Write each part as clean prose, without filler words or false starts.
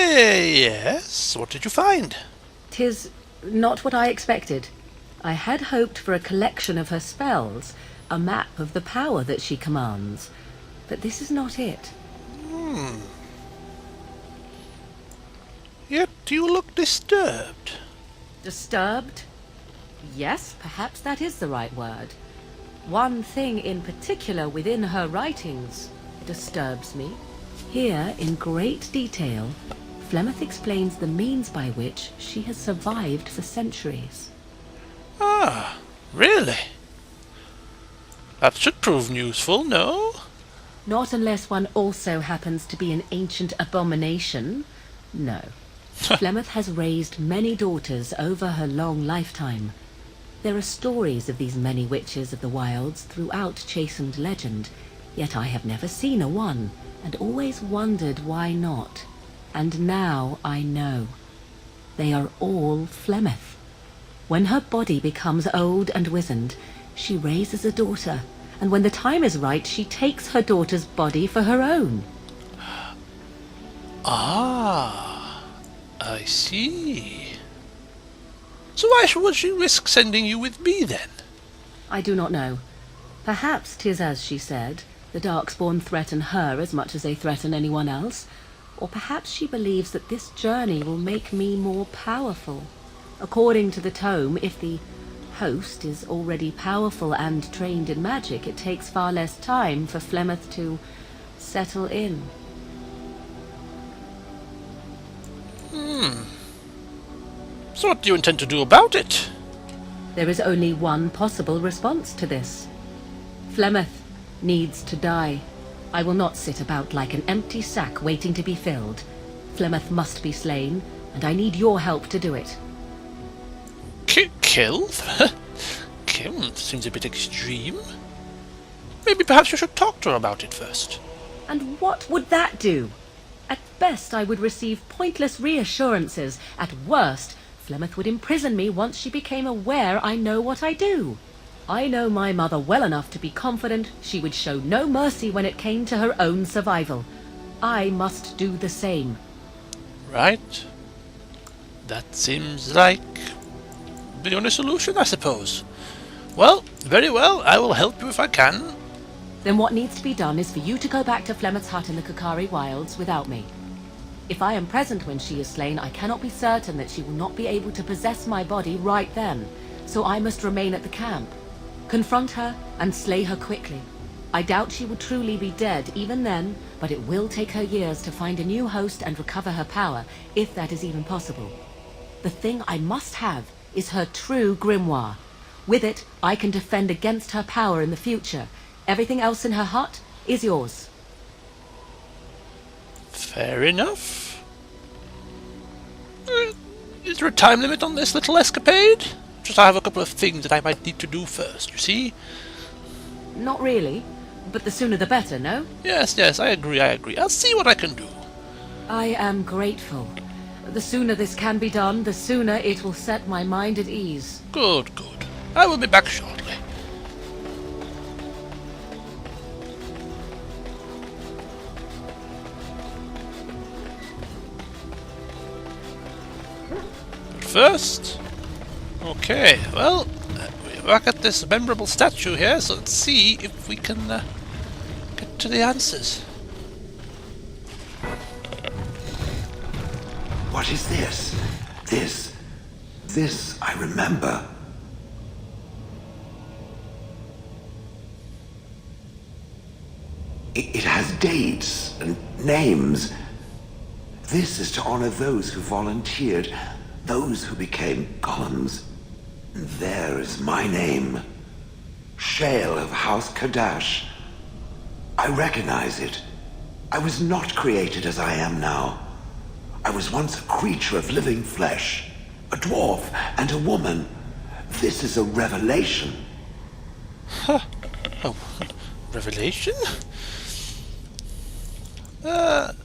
Yes, what did you find? 'Tis not what I expected. I had hoped for a collection of her spells, a map of the power that she commands. But this is not it. Yet you look disturbed. Disturbed? Yes, perhaps that is the right word. One thing in particular within her writings disturbs me. Here, in great detail, Flemeth explains the means by which she has survived for centuries. Ah, really? That should prove useful, no? Not unless one also happens to be an ancient abomination. No. Flemeth has raised many daughters over her long lifetime. There are stories of these many witches of the wilds throughout chastened legend, yet I have never seen a one, and always wondered why not. And now I know. They are all Flemeth. When her body becomes old and wizened, she raises a daughter, and when the time is right, she takes her daughter's body for her own. Ah, I see. So why would she risk sending you with me, then? I do not know. Perhaps 'tis as she said, the Darkspawn threaten her as much as they threaten anyone else. Or perhaps she believes that this journey will make me more powerful. According to the tome, if the host is already powerful and trained in magic, it takes far less time for Flemeth to settle in. So what do you intend to do about it? There is only one possible response to this. Flemeth needs to die. I will not sit about like an empty sack waiting to be filled. Flemeth must be slain, and I need your help to do it. Kill? Kill seems a bit extreme. Maybe perhaps you should talk to her about it first. And what would that do? At best, I would receive pointless reassurances. At worst, Flemeth would imprison me once she became aware I know what I do. I know my mother well enough to be confident she would show no mercy when it came to her own survival. I must do the same. Right. That seems like the only solution, I suppose. Well, very well. I will help you if I can. Then what needs to be done is for you to go back to Flemeth's hut in the Kakari Wilds without me. If I am present when she is slain, I cannot be certain that she will not be able to possess my body right then, so I must remain at the camp. Confront her and slay her quickly. I doubt she will truly be dead even then, but it will take her years to find a new host and recover her power, if that is even possible. The thing I must have is her true grimoire. With it, I can defend against her power in the future. Everything else in her hut is yours. Fair enough. Is there a time limit on this little escapade? Just I have a couple of things that I might need to do first, you see? Not really, but the sooner the better, no? Yes, I agree. I'll see what I can do. I am grateful. The sooner this can be done, the sooner it will set my mind at ease. Good. I will be back shortly. But first... Okay, well, we're back at this memorable statue here, so let's see if we can get to the answers. What is this? This I remember. It has dates and names. This is to honor those who volunteered, those who became golems. And there is my name. Shale of House Kadash. I recognize it. I was not created as I am now. I was once a creature of living flesh, a dwarf and a woman. This is a revelation. Huh. Oh, revelation? Well,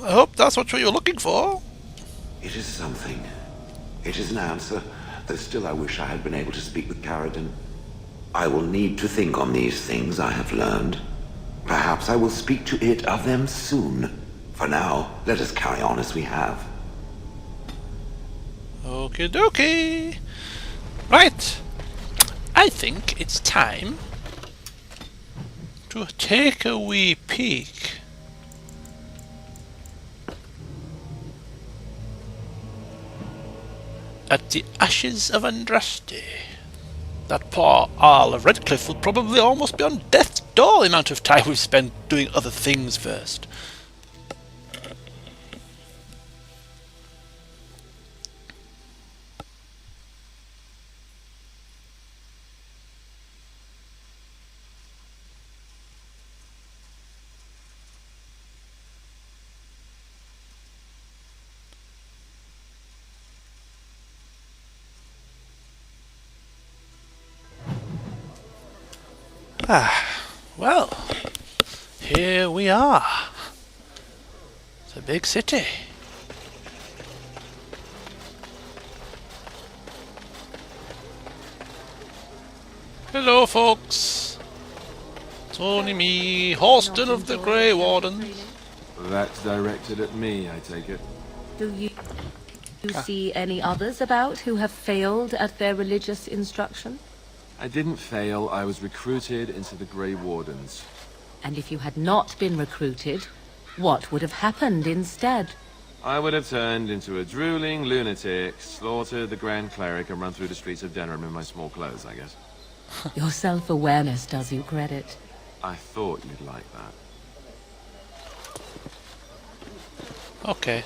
I hope that's what you're looking for. It is something. It is an answer, though still I wish I had been able to speak with Caradon. I will need to think on these things I have learned. Perhaps I will speak to it of them soon. For now, let us carry on as we have. Okie dokie. Right. I think it's time to take a wee peek at the ashes of Andraste. That poor Earl of Redcliffe will probably almost be on death's door the amount of time we've spent doing other things first. Well, here we are. It's a big city. Hello, folks. It's only me, Horston of the Grey Wardens. That's directed at me, I take it. Do you see any others about who have failed at their religious instruction? I didn't fail, I was recruited into the Grey Wardens. And if you had not been recruited, what would have happened instead? I would have turned into a drooling lunatic, slaughtered the Grand Cleric, and run through the streets of Denham in my small clothes, I guess. Your self-awareness does you credit. I thought you'd like that. Okay.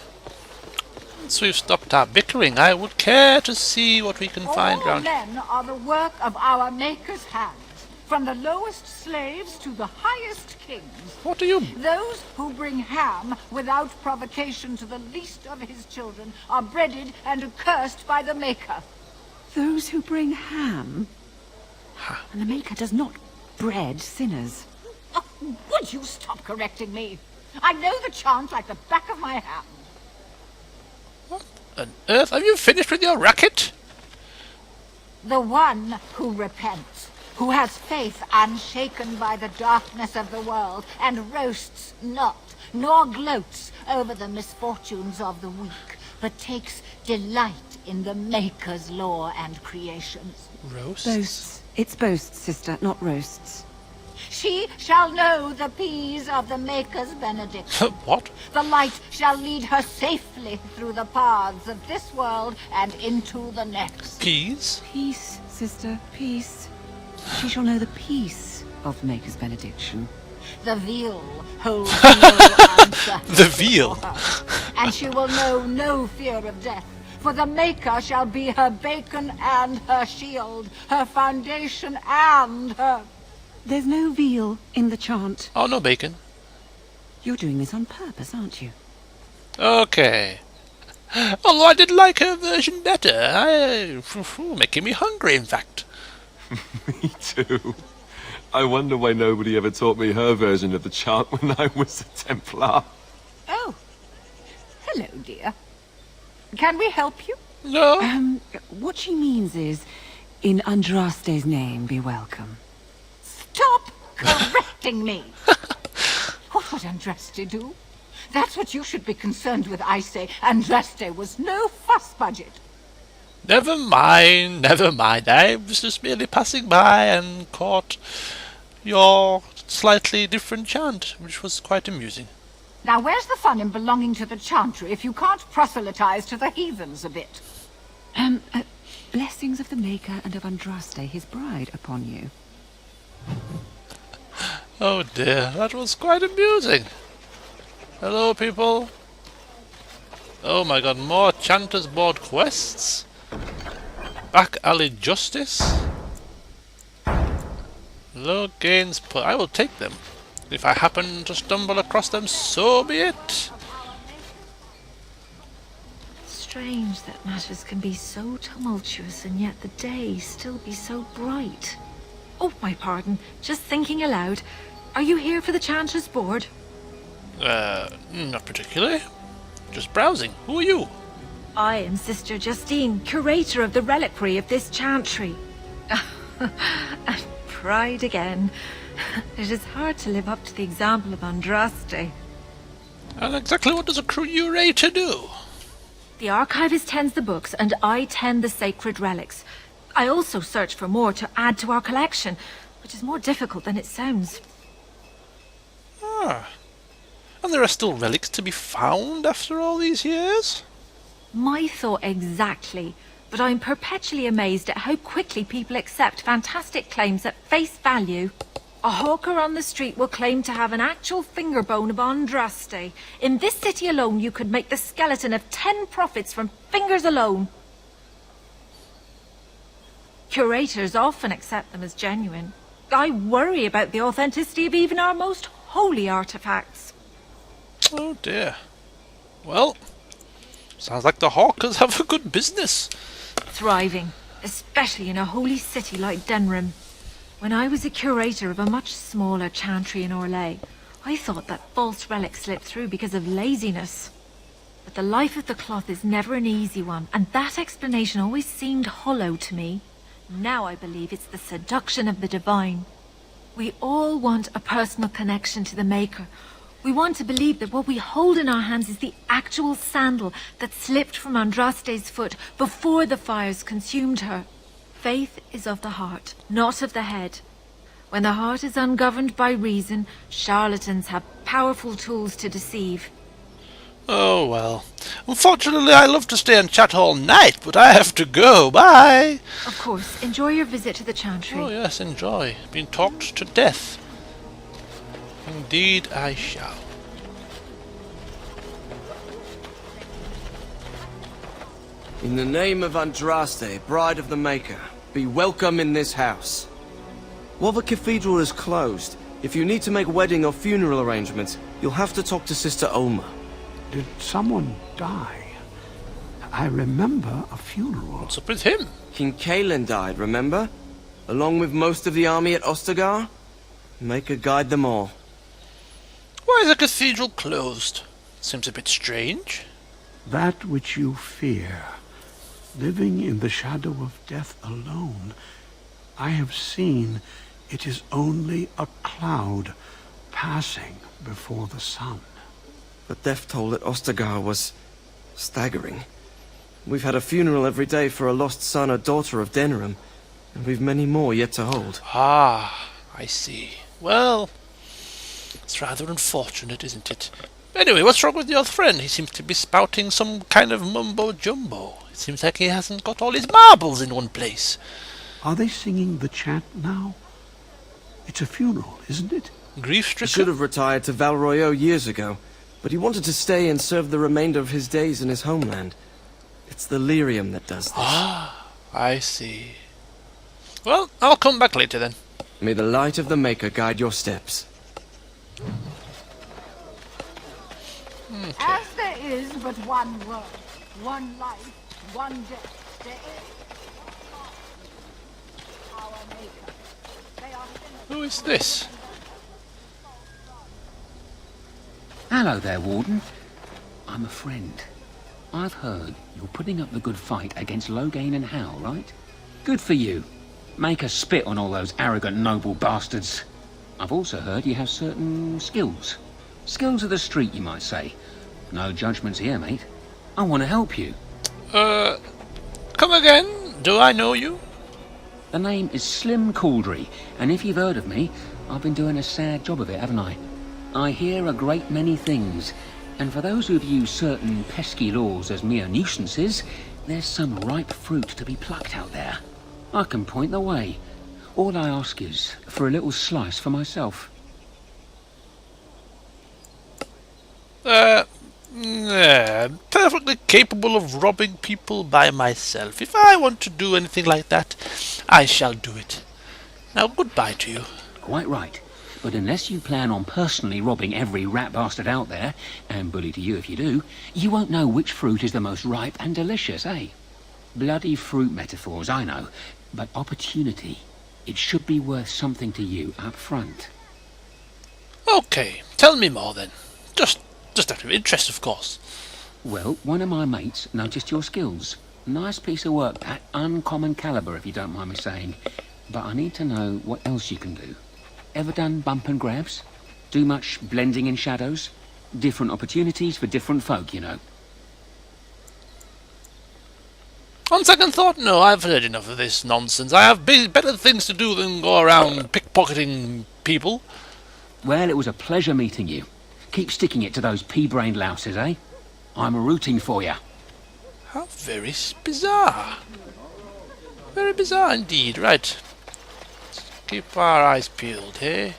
Once we've stopped our bickering, I would care to see what we can find All round. men are the work of our Maker's hands, from the lowest slaves to the highest kings. What do you... Those who bring ham without provocation to the least of his children are breaded and accursed by the Maker. Those who bring ham? And the Maker does not bread sinners. Oh, would you stop correcting me? I know the chant like the back of my hand. What on earth? Have you finished with your racket? The one who repents, who has faith unshaken by the darkness of the world, and roasts not, nor gloats over the misfortunes of the weak, but takes delight in the Maker's law and creations. Roasts? Boasts. It's boasts, sister, not roasts. She shall know the peace of the Maker's benediction. What? The light shall lead her safely through the paths of this world and into the next. Peas? Peace, sister, peace. She shall know the peace of the Maker's benediction. The veal holds no answer. The veal? for her, and she will know no fear of death. For the Maker shall be her bacon and her shield, her foundation and her... There's no veal in the chant. Oh, no bacon. You're doing this on purpose, aren't you? Okay. Although I did like her version better. Making me hungry, in fact. Me too. I wonder why nobody ever taught me her version of the chant when I was a Templar. Oh, hello, dear. Can we help you? No. What she means is, in Andraste's name, be welcome. Stop correcting me! What would Andraste do? That's what you should be concerned with, I say. Andraste was no fuss budget. Never mind, never mind. I was just merely passing by and caught your slightly different chant, which was quite amusing. Now, where's the fun in belonging to the Chantry if you can't proselytize to the heathens a bit? Blessings of the Maker and of Andraste, his bride, upon you. Oh dear, that was quite amusing. Hello, people. Oh my god, more Chanters Board quests? Back alley justice? Low gains per... I will take them. If I happen to stumble across them, so be it. Strange that matters can be so tumultuous and yet the day still be so bright. Oh, my pardon. Just thinking aloud. Are you here for the Chanter's Board? Not particularly. Just browsing. Who are you? I am Sister Justine, curator of the reliquary of this chantry. And pride again. It is hard to live up to the example of Andraste. And exactly what does a curator do? The archivist tends the books, and I tend the sacred relics. I also search for more to add to our collection, which is more difficult than it sounds. Ah. And there are still relics to be found after all these years? My thought exactly, but I'm perpetually amazed at how quickly people accept fantastic claims at face value. A hawker on the street will claim to have an actual finger bone of Andraste. In this city alone, you could make the skeleton of 10 prophets from fingers alone. Curators often accept them as genuine. I worry about the authenticity of even our most holy artifacts. Oh dear. Well, sounds like the hawkers have a good business. Thriving, especially in a holy city like Denrim. When I was a curator of a much smaller chantry in Orlais, I thought that false relics slipped through because of laziness. But the life of the cloth is never an easy one, and that explanation always seemed hollow to me. Now I believe it's the seduction of the divine. We all want a personal connection to the Maker. We want to believe that what we hold in our hands is the actual sandal that slipped from Andraste's foot before the fires consumed her. Faith is of the heart, not of the head. When the heart is ungoverned by reason, charlatans have powerful tools to deceive. Oh well. Unfortunately, I love to stay and chat all night, but I have to go. Bye! Of course, enjoy your visit to the chantry. Oh yes, enjoy. Being talked to death. Indeed I shall. In the name of Andraste, Bride of the Maker, be welcome in this house. While the cathedral is closed, if you need to make wedding or funeral arrangements, you'll have to talk to Sister Olma. Did someone die? I remember a funeral. What's up with him? King Kaelin died, remember? Along with most of the army at Ostagar? Maker guide them all. Why is the cathedral closed? Seems a bit strange. That which you fear, living in the shadow of death alone, I have seen it is only a cloud passing before the sun. The death toll at Ostagar was staggering. We've had a funeral every day for a lost son or daughter of Denerim, and we've many more yet to hold. Ah, I see. Well, it's rather unfortunate, isn't it? Anyway, what's wrong with your friend? He seems to be spouting some kind of mumbo-jumbo. It seems like he hasn't got all his marbles in one place. Are they singing the chant now? It's a funeral, isn't it? He Grief-stricken? should have retired to Valroyo years ago, but he wanted to stay and serve the remainder of his days in his homeland. It's the lyrium that does this. Ah, I see. Well, I'll come back later then. May the light of the Maker guide your steps. Okay. As there is but one world, one life, one death, there is our Maker. They are sinners. Who is this? Hello there, Warden. I'm a friend. I've heard you're putting up the good fight against Loghain and Hal, right? Good for you. Make a spit on all those arrogant noble bastards. I've also heard you have certain skills. Skills of the street, you might say. No judgments here, mate. I want to help you. Come again? Do I know you? The name is Slim Cauldry, and if you've heard of me, I've been doing a sad job of it, haven't I? I hear a great many things, and for those who view certain pesky laws as mere nuisances, there's some ripe fruit to be plucked out there. I can point the way. All I ask is for a little slice for myself. I'm perfectly capable of robbing people by myself. If I want to do anything like that, I shall do it. Now, goodbye to you. Quite right. But unless you plan on personally robbing every rat bastard out there, and bully to you if you do, you won't know which fruit is the most ripe and delicious, eh? Bloody fruit metaphors, I know. But opportunity, it should be worth something to you up front. Okay, tell me more then. Just out of interest, of course. Well, one of my mates noticed your skills. Nice piece of work, that. Uncommon caliber, if you don't mind me saying. But I need to know what else you can do. Ever done bump and grabs? Do much blending in shadows? Different opportunities for different folk, you know. On second thought, no, I've heard enough of this nonsense. I have better things to do than go around pickpocketing people. Well, it was a pleasure meeting you. Keep sticking it to those pea-brained louses, eh? I'm rooting for you. How very bizarre. Very bizarre indeed. Right. Let's keep our eyes peeled, eh?